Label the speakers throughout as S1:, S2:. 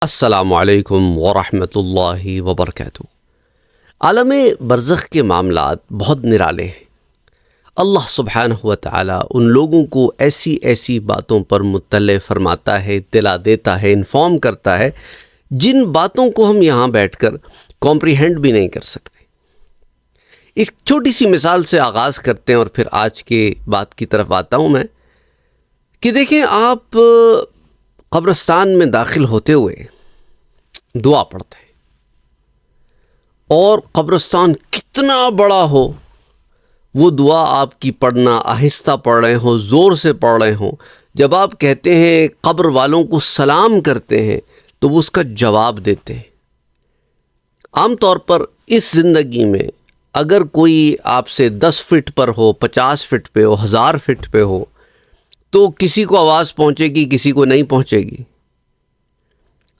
S1: السلام علیکم ورحمۃ اللہ وبرکاتہ۔ عالم برزخ کے معاملات بہت نرالے ہیں۔ اللہ سبحانہ و تعالی ان لوگوں کو ایسی ایسی باتوں پر مطلع فرماتا ہے، اطلاع دیتا ہے، انفارم کرتا ہے جن باتوں کو ہم یہاں بیٹھ کر کمپریہنڈ بھی نہیں کر سکتے۔ ایک چھوٹی سی مثال سے آغاز کرتے ہیں اور پھر آج کے بات کی طرف آتا ہوں میں کہ دیکھیں، آپ قبرستان میں داخل ہوتے ہوئے دعا پڑھتے ہیں، اور قبرستان کتنا بڑا ہو، وہ دعا آپ کی پڑھنا، آہستہ پڑھ رہے ہوں، زور سے پڑھ رہے ہوں، جب آپ کہتے ہیں قبر والوں کو سلام کرتے ہیں تو وہ اس کا جواب دیتے ہیں۔ عام طور پر اس زندگی میں اگر کوئی آپ سے 10 فٹ پر ہو، 50 فٹ پہ ہو، 1000 فٹ پہ ہو، تو کسی کو آواز پہنچے گی، کسی کو نہیں پہنچے گی،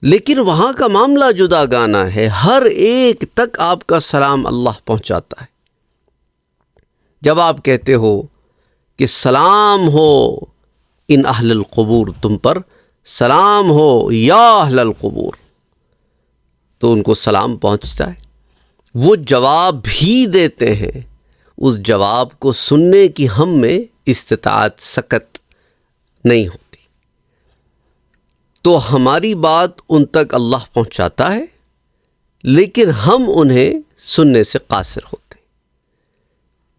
S1: لیکن وہاں کا معاملہ جدا گانا ہے۔ ہر ایک تک آپ کا سلام اللہ پہنچاتا ہے۔ جب آپ کہتے ہو کہ سلام ہو ان اہل القبور، تم پر سلام ہو یا اہل القبور، تو ان کو سلام پہنچتا ہے، وہ جواب بھی دیتے ہیں۔ اس جواب کو سننے کی ہم میں استطاعت سکت نہیں ہوتی، تو ہماری بات ان تک اللہ پہنچاتا ہے، لیکن ہم انہیں سننے سے قاصر ہوتے ہیں۔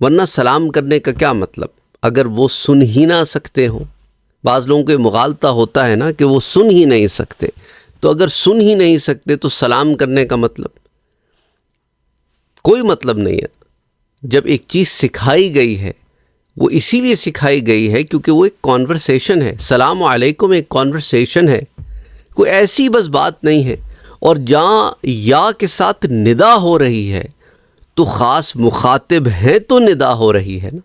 S1: ورنہ سلام کرنے کا کیا مطلب اگر وہ سن ہی نہ سکتے ہوں؟ بعض لوگوں کو مغالطہ ہوتا ہے نا کہ وہ سن ہی نہیں سکتے، تو اگر سن ہی نہیں سکتے تو سلام کرنے کا مطلب کوئی مطلب نہیں ہے۔ جب ایک چیز سکھائی گئی ہے، وہ اسی لیے سکھائی گئی ہے کیونکہ وہ ایک کانورسیشن ہے۔ السلام علیکم ایک کانورسیشن ہے، کوئی ایسی بس بات نہیں ہے۔ اور جہاں یا کے ساتھ ندا ہو رہی ہے تو خاص مخاطب ہیں تو ندا ہو رہی ہے نا۔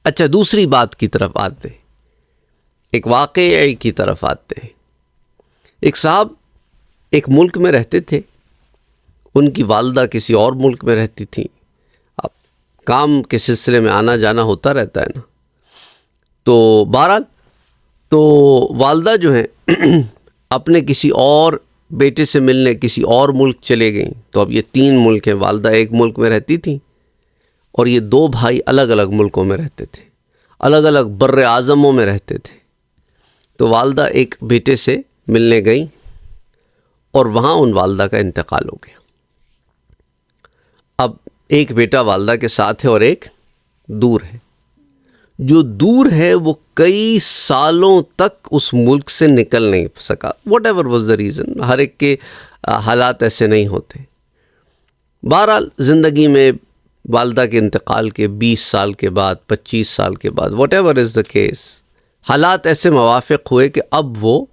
S1: اچھا، دوسری بات کی طرف آتے ہیں، ایک واقعے کی طرف آتے ہیں۔ ایک صاحب ایک ملک میں رہتے تھے، ان کی والدہ کسی اور ملک میں رہتی تھیں۔ اب کام کے سلسلے میں آنا جانا ہوتا رہتا ہے نا، تو بہرحال تو والدہ جو ہیں اپنے کسی اور بیٹے سے ملنے کسی اور ملک چلے گئیں۔ تو اب یہ 3 ملک ہیں، والدہ ایک ملک میں رہتی تھیں اور یہ 2 بھائی الگ الگ ملکوں میں رہتے تھے، الگ الگ بر اعظموں میں رہتے تھے۔ تو والدہ ایک بیٹے سے ملنے گئیں اور وہاں ان والدہ کا انتقال ہو گیا۔ اب ایک بیٹا والدہ کے ساتھ ہے اور ایک دور ہے۔ جو دور ہے وہ کئی سالوں تک اس ملک سے نکل نہیں سکا، whatever was the reason, ہر ایک کے حالات ایسے نہیں ہوتے۔ بہرحال زندگی میں والدہ کے انتقال کے 20 سال کے بعد، 25 سال کے بعد، what ever is the case, حالات ایسے موافق ہوئے کہ اب وہ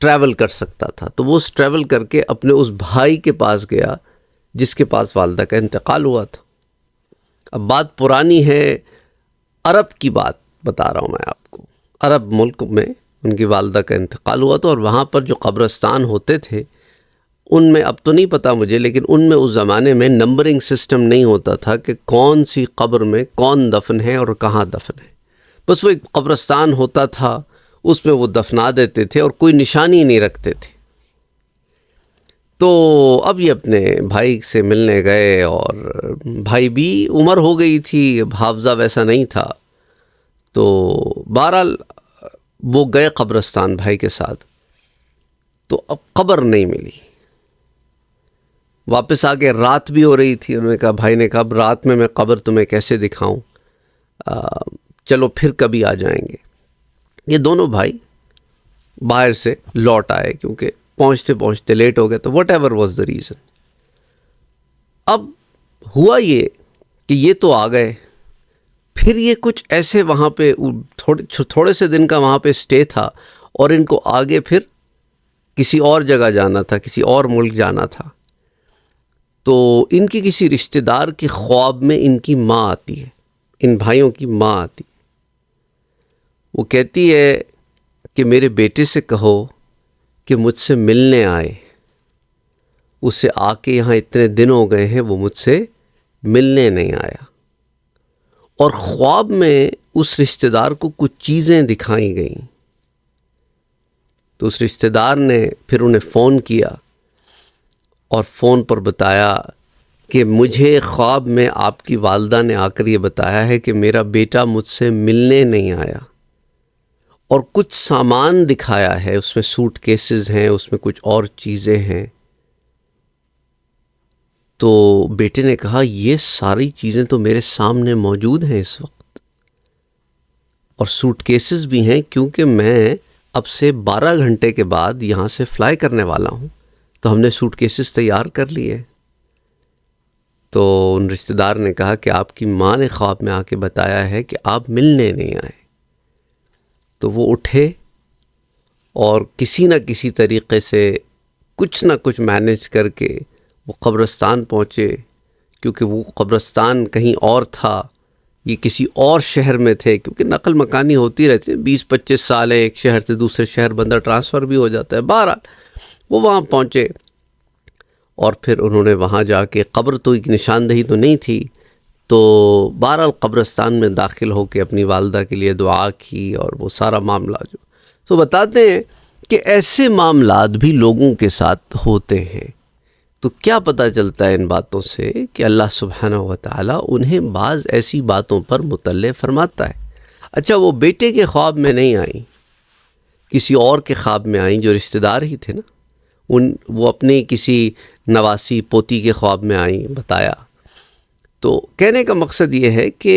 S1: ٹریول کر سکتا تھا، تو وہ ٹریول کر کے اپنے اس بھائی کے پاس گیا جس کے پاس والدہ کا انتقال ہوا تھا۔ اب بات پرانی ہے، عرب کی بات بتا رہا ہوں میں آپ کو۔ عرب ملک میں ان کی والدہ کا انتقال ہوا تھا، اور وہاں پر جو قبرستان ہوتے تھے ان میں، اب تو نہیں پتہ مجھے، لیکن ان میں اس زمانے میں نمبرنگ سسٹم نہیں ہوتا تھا کہ کون سی قبر میں کون دفن ہے اور کہاں دفن ہے۔ بس وہ ایک قبرستان ہوتا تھا، اس میں وہ دفنا دیتے تھے اور کوئی نشانی نہیں رکھتے تھے۔ تو اب یہ اپنے بھائی سے ملنے گئے، اور بھائی بھی عمر ہو گئی تھی، اب حافظہ ویسا نہیں تھا۔ تو بہرحال وہ گئے قبرستان بھائی کے ساتھ، تو اب قبر نہیں ملی۔ واپس آ کے رات بھی ہو رہی تھی، انہوں نے کہا، بھائی نے کہا، اب رات میں قبر تمہیں کیسے دکھاؤں، چلو پھر کبھی آ جائیں گے۔ یہ دونوں بھائی باہر سے لوٹ آئے کیونکہ پہنچتے پہنچتے لیٹ ہو گئے، تو what ever was the reason. اب ہوا یہ کہ یہ تو آ گئے، پھر یہ کچھ ایسے وہاں پہ تھوڑے سے دن کا وہاں پہ اسٹے تھا، اور ان کو آگے پھر کسی اور جگہ جانا تھا، کسی اور ملک جانا تھا۔ تو ان کی کسی رشتہ دار کے خواب میں ان کی ماں آتی ہے، ان بھائیوں کی ماں آتی ہے۔ وہ کہتی ہے کہ میرے بیٹے سے کہو کہ مجھ سے ملنے آئے، اسے آ کے یہاں اتنے دن ہو گئے ہیں، وہ مجھ سے ملنے نہیں آیا۔ اور خواب میں اس رشتہ دار کو کچھ چیزیں دکھائی گئیں۔ تو اس رشتہ دار نے پھر انہیں فون کیا اور فون پر بتایا کہ مجھے خواب میں آپ کی والدہ نے آ کر یہ بتایا ہے کہ میرا بیٹا مجھ سے ملنے نہیں آیا، اور کچھ سامان دکھایا ہے، اس میں سوٹ کیسز ہیں، اس میں کچھ اور چیزیں ہیں۔ تو بیٹے نے کہا یہ ساری چیزیں تو میرے سامنے موجود ہیں اس وقت، اور سوٹ کیسز بھی ہیں، کیونکہ میں اب سے 12 گھنٹے کے بعد یہاں سے فلائی کرنے والا ہوں، تو ہم نے سوٹ کیسز تیار کر لیے۔ تو ان رشتہ دار نے کہا کہ آپ کی ماں نے خواب میں آ کے بتایا ہے کہ آپ ملنے نہیں آئے۔ تو وہ اٹھے اور کسی نہ کسی طریقے سے کچھ نہ کچھ مینیج کر کے وہ قبرستان پہنچے، کیونکہ وہ قبرستان کہیں اور تھا، یہ کسی اور شہر میں تھے، کیونکہ نقل مکانی ہوتی رہتی ہے، 20-25 سال ہے، ایک شہر سے دوسرے شہر بندہ ٹرانسفر بھی ہو جاتا ہے۔ بہرحال وہ وہاں پہنچے اور پھر انہوں نے وہاں جا کے، قبر تو ایک نشاندہی تو نہیں تھی، تو بہرحال قبرستان میں داخل ہو کے اپنی والدہ کے لیے دعا کی اور وہ سارا معاملہ جو تو بتاتے ہیں کہ ایسے معاملات بھی لوگوں کے ساتھ ہوتے ہیں۔ تو کیا پتہ چلتا ہے ان باتوں سے کہ اللہ سبحانہ و تعالیٰ انہیں بعض ایسی باتوں پر مطلع فرماتا ہے۔ اچھا، وہ بیٹے کے خواب میں نہیں آئیں، کسی اور کے خواب میں آئیں جو رشتہ دار ہی تھے نا، وہ اپنے کسی نواسی پوتی کے خواب میں آئیں، بتایا۔ تو کہنے کا مقصد یہ ہے کہ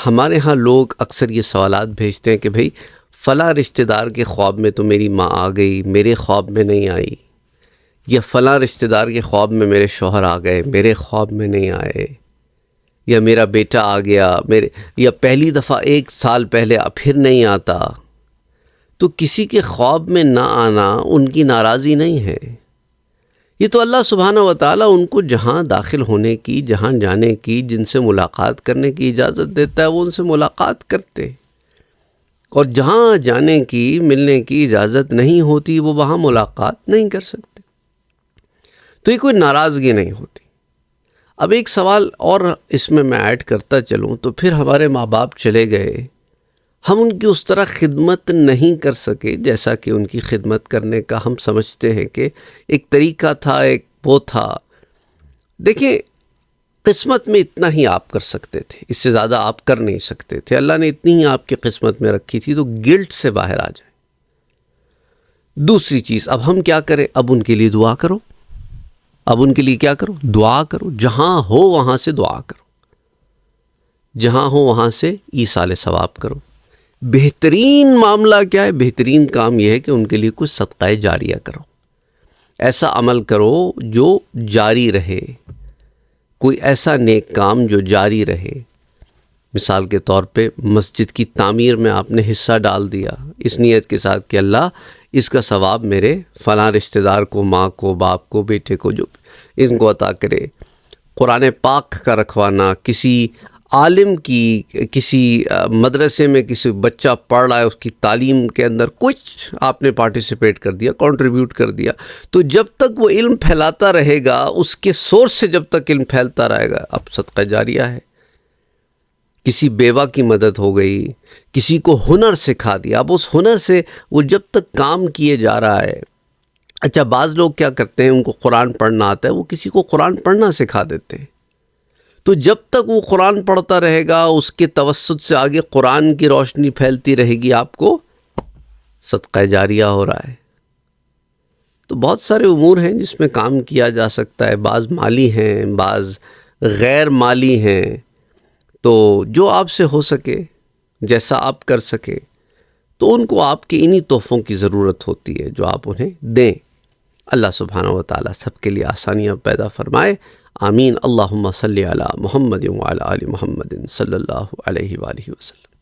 S1: ہمارے ہاں لوگ اکثر یہ سوالات بھیجتے ہیں کہ بھئی فلاں رشتہ دار کے خواب میں تو میری ماں آ گئی، میرے خواب میں نہیں آئی، یا فلاں رشتہ دار کے خواب میں میرے شوہر آ گئے، میرے خواب میں نہیں آئے، یا میرا بیٹا آ گیا یا پہلی دفعہ 1 سال پہلے پھر نہیں آتا۔ تو کسی کے خواب میں نہ آنا ان کی ناراضی نہیں ہے، یہ تو اللہ سبحانہ و تعالیٰ ان کو جہاں داخل ہونے کی، جہاں جانے کی، جن سے ملاقات کرنے کی اجازت دیتا ہے وہ ان سے ملاقات کرتے، اور جہاں جانے کی، ملنے کی اجازت نہیں ہوتی وہ وہاں ملاقات نہیں کر سکتے، تو یہ کوئی ناراضگی نہیں ہوتی۔ اب ایک سوال اور اس میں ایڈ کرتا چلوں، تو پھر ہمارے ماں باپ چلے گئے، ہم ان کی اس طرح خدمت نہیں کر سکے جیسا کہ ان کی خدمت کرنے کا ہم سمجھتے ہیں کہ ایک طریقہ تھا، ایک وہ تھا۔ دیکھیں، قسمت میں اتنا ہی آپ کر سکتے تھے، اس سے زیادہ آپ کر نہیں سکتے تھے، اللہ نے اتنی ہی آپ کی قسمت میں رکھی تھی، تو گلٹ سے باہر آ جائیں۔ دوسری چیز، اب ہم کیا کریں؟ اب ان کے لیے دعا کرو، اب ان کے لیے کیا کرو؟ دعا کرو، جہاں ہو وہاں سے دعا کرو، جہاں ہو وہاں سے ایصال ثواب کرو۔ بہترین معاملہ کیا ہے؟ بہترین کام یہ ہے کہ ان کے لیے کچھ صدقہ جاریہ کرو، ایسا عمل کرو جو جاری رہے، کوئی ایسا نیک کام جو جاری رہے۔ مثال کے طور پہ مسجد کی تعمیر میں آپ نے حصہ ڈال دیا اس نیت کے ساتھ کہ اللہ اس کا ثواب میرے فلاں رشتہ دار کو، ماں کو، باپ کو، بیٹے کو، جو ان کو عطا کرے۔ قرآن پاک کا رکھوانا، کسی عالم کی، کسی مدرسے میں کسی بچہ پڑھ رہا ہے، اس کی تعلیم کے اندر کچھ آپ نے پارٹیسپیٹ کر دیا، کنٹریبیوٹ کر دیا، تو جب تک وہ علم پھیلاتا رہے گا، اس کے سورس سے جب تک علم پھیلتا رہے گا، اب صدقہ جاریہ ہے۔ کسی بیوہ کی مدد ہو گئی، کسی کو ہنر سکھا دیا، اب اس ہنر سے وہ جب تک کام کیے جا رہا ہے۔ اچھا، بعض لوگ کیا کرتے ہیں، ان کو قرآن پڑھنا آتا ہے، وہ کسی کو قرآن پڑھنا سکھا دیتے ہیں، تو جب تک وہ قرآن پڑھتا رہے گا، اس کے توسط سے آگے قرآن کی روشنی پھیلتی رہے گی، آپ کو صدقہ جاریہ ہو رہا ہے۔ تو بہت سارے امور ہیں جس میں کام کیا جا سکتا ہے، بعض مالی ہیں، بعض غیر مالی ہیں، تو جو آپ سے ہو سکے، جیسا آپ کر سکے، تو ان کو آپ کے انہی تحفوں کی ضرورت ہوتی ہے جو آپ انہیں دیں۔ اللہ سبحانہ و تعالیٰ سب کے لیے آسانیاں پیدا فرمائے، آمین۔ اللہم صلی علی محمد وعلی آل محمد صلی اللہ علیہ وآلہ وسلم۔